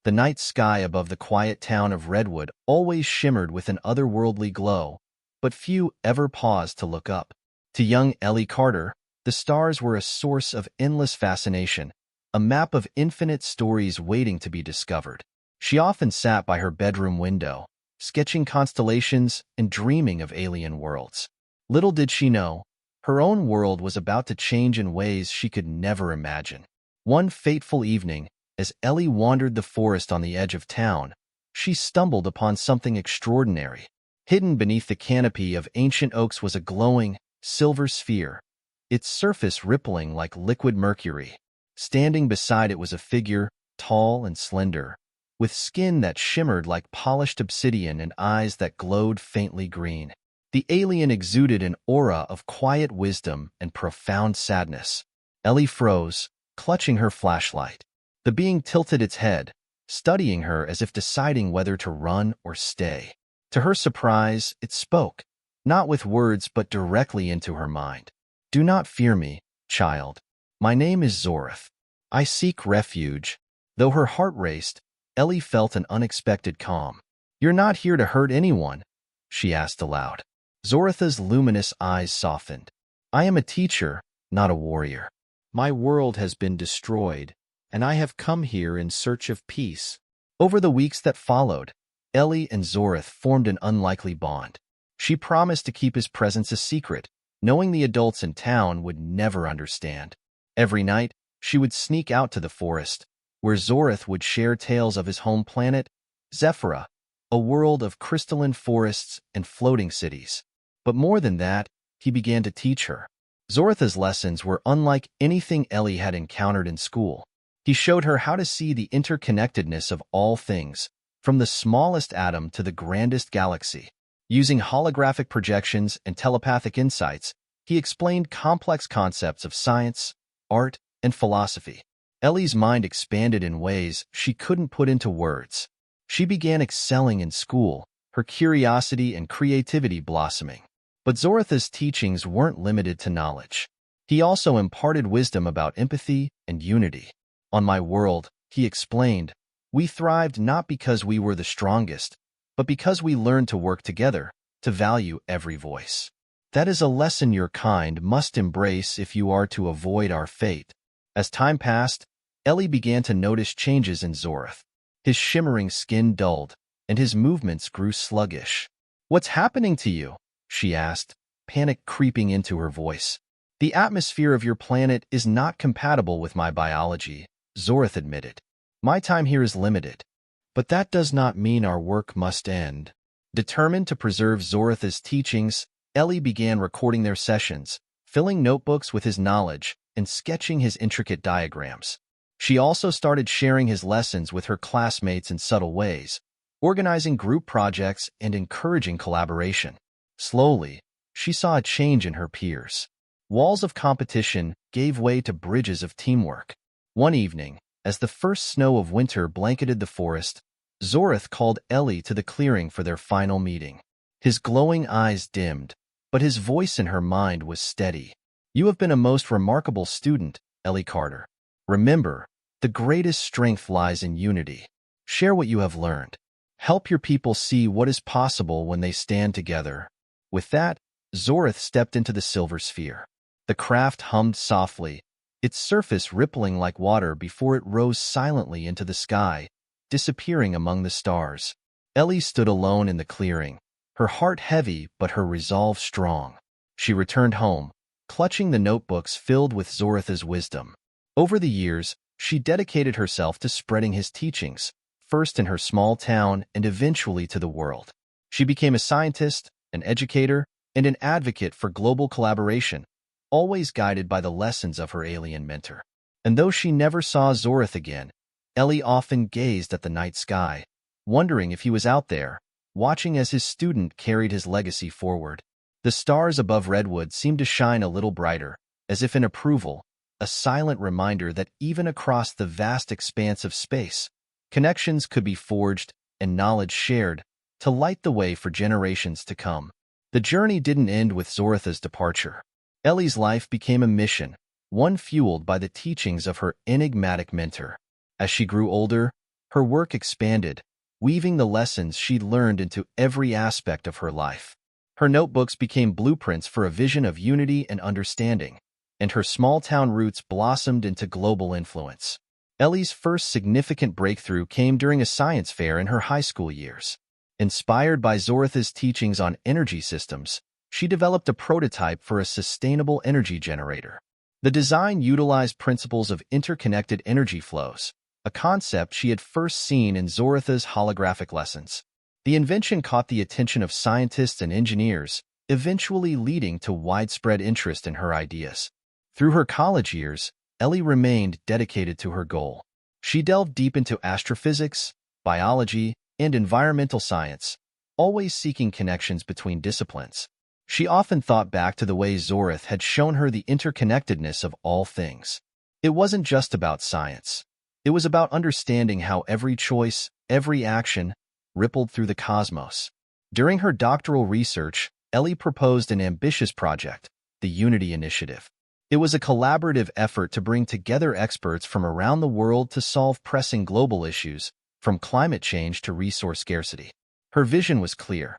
The night sky above the quiet town of Redwood always shimmered with an otherworldly glow, but few ever paused to look up. To young Ellie Carter, the stars were a source of endless fascination, a map of infinite stories waiting to be discovered. She often sat by her bedroom window, sketching constellations and dreaming of alien worlds. Little did she know, her own world was about to change in ways she could never imagine. One fateful evening, as Ellie wandered the forest on the edge of town, she stumbled upon something extraordinary. Hidden beneath the canopy of ancient oaks was a glowing, silver sphere, its surface rippling like liquid mercury. Standing beside it was a figure, tall and slender, with skin that shimmered like polished obsidian and eyes that glowed faintly green. The alien exuded an aura of quiet wisdom and profound sadness. Ellie froze, clutching her flashlight. The being tilted its head, studying her as if deciding whether to run or stay. To her surprise, it spoke, not with words but directly into her mind. "Do not fear me, child. My name is Zorath. I seek refuge." Though her heart raced, Ellie felt an unexpected calm. "You're not here to hurt anyone?" she asked aloud. Zorath's luminous eyes softened. "I am a teacher, not a warrior. My world has been destroyed, and I have come here in search of peace." Over the weeks that followed, Ellie and Zorath formed an unlikely bond. She promised to keep his presence a secret, knowing the adults in town would never understand. Every night, she would sneak out to the forest, where Zorath would share tales of his home planet, Zephyra, a world of crystalline forests and floating cities. But more than that, he began to teach her. Zorath's lessons were unlike anything Ellie had encountered in school. He showed her how to see the interconnectedness of all things, from the smallest atom to the grandest galaxy. Using holographic projections and telepathic insights, he explained complex concepts of science, art, and philosophy. Ellie's mind expanded in ways she couldn't put into words. She began excelling in school, her curiosity and creativity blossoming. But Zorath's teachings weren't limited to knowledge. He also imparted wisdom about empathy and unity. "On my world," he explained, "we thrived not because we were the strongest, but because we learned to work together, to value every voice. That is a lesson your kind must embrace if you are to avoid our fate." As time passed, Ellie began to notice changes in Zorath. His shimmering skin dulled, and his movements grew sluggish. "What's happening to you?" she asked, panic creeping into her voice. "The atmosphere of your planet is not compatible with my biology," Zorath admitted. "My time here is limited. But that does not mean our work must end." Determined to preserve Zorath's teachings, Ellie began recording their sessions, filling notebooks with his knowledge and sketching his intricate diagrams. She also started sharing his lessons with her classmates in subtle ways, organizing group projects and encouraging collaboration. Slowly, she saw a change in her peers. Walls of competition gave way to bridges of teamwork. One evening, as the first snow of winter blanketed the forest, Zorath called Ellie to the clearing for their final meeting. His glowing eyes dimmed, but his voice in her mind was steady. "You have been a most remarkable student, Ellie Carter. Remember, the greatest strength lies in unity. Share what you have learned. Help your people see what is possible when they stand together." With that, Zorath stepped into the silver sphere. The craft hummed softly, its surface rippling like water before it rose silently into the sky, disappearing among the stars. Ellie stood alone in the clearing, her heart heavy but her resolve strong. She returned home, clutching the notebooks filled with Zorath's wisdom. Over the years, she dedicated herself to spreading his teachings, first in her small town and eventually to the world. She became a scientist, an educator, and an advocate for global collaboration, always guided by the lessons of her alien mentor. And though she never saw Zorath again, Ellie often gazed at the night sky, wondering if he was out there, watching as his student carried his legacy forward. The stars above Redwood seemed to shine a little brighter, as if in approval, a silent reminder that even across the vast expanse of space, connections could be forged and knowledge shared to light the way for generations to come. The journey didn't end with Zorath's departure. Ellie's life became a mission, one fueled by the teachings of her enigmatic mentor. As she grew older, Her work expanded, weaving the lessons she'd learned into every aspect of her life. Her notebooks became blueprints for a vision of unity and understanding, and her small-town roots blossomed into global influence. Ellie's first significant breakthrough came during a science fair in her high school years. Inspired by Zorath's teachings on energy systems, she developed a prototype for a sustainable energy generator. The design utilized principles of interconnected energy flows, a concept she had first seen in Zorath's holographic lessons. The invention caught the attention of scientists and engineers, eventually leading to widespread interest in her ideas. Through her college years, Ellie remained dedicated to her goal. She delved deep into astrophysics, biology, and environmental science, always seeking connections between disciplines. She often thought back to the way Zorath had shown her the interconnectedness of all things. It wasn't just about science. It was about understanding how every choice, every action, rippled through the cosmos. During her doctoral research, Ellie proposed an ambitious project, the Unity Initiative. It was a collaborative effort to bring together experts from around the world to solve pressing global issues, from climate change to resource scarcity. Her vision was clear.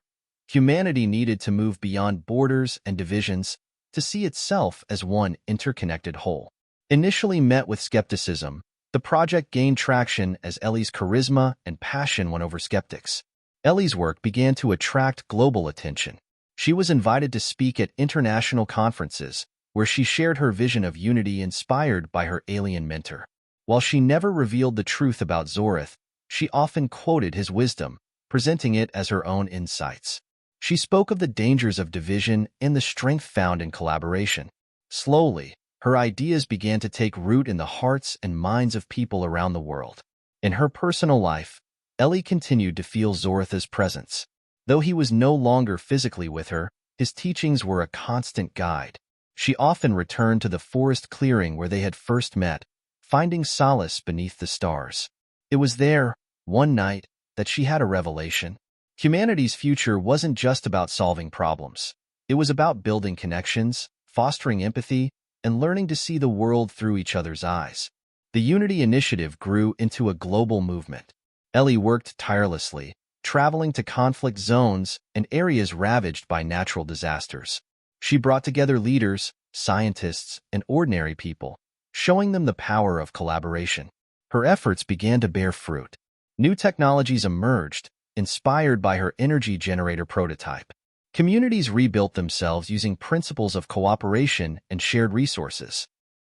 Humanity needed to move beyond borders and divisions to see itself as one interconnected whole. Initially met with skepticism, the project gained traction as Ellie's charisma and passion won over skeptics. Ellie's work began to attract global attention. She was invited to speak at international conferences, where she shared her vision of unity inspired by her alien mentor. While she never revealed the truth about Zorath, she often quoted his wisdom, presenting it as her own insights. She spoke of the dangers of division and the strength found in collaboration. Slowly, her ideas began to take root in the hearts and minds of people around the world. In her personal life, Ellie continued to feel Zorath's presence. Though he was no longer physically with her, his teachings were a constant guide. She often returned to the forest clearing where they had first met, finding solace beneath the stars. It was there, one night, that she had a revelation. Humanity's future wasn't just about solving problems. It was about building connections, fostering empathy, and learning to see the world through each other's eyes. The Unity Initiative grew into a global movement. Ellie worked tirelessly, traveling to conflict zones and areas ravaged by natural disasters. She brought together leaders, scientists, and ordinary people, showing them the power of collaboration. Her efforts began to bear fruit. New technologies emerged, inspired by her energy generator prototype. Communities rebuilt themselves using principles of cooperation and shared resources.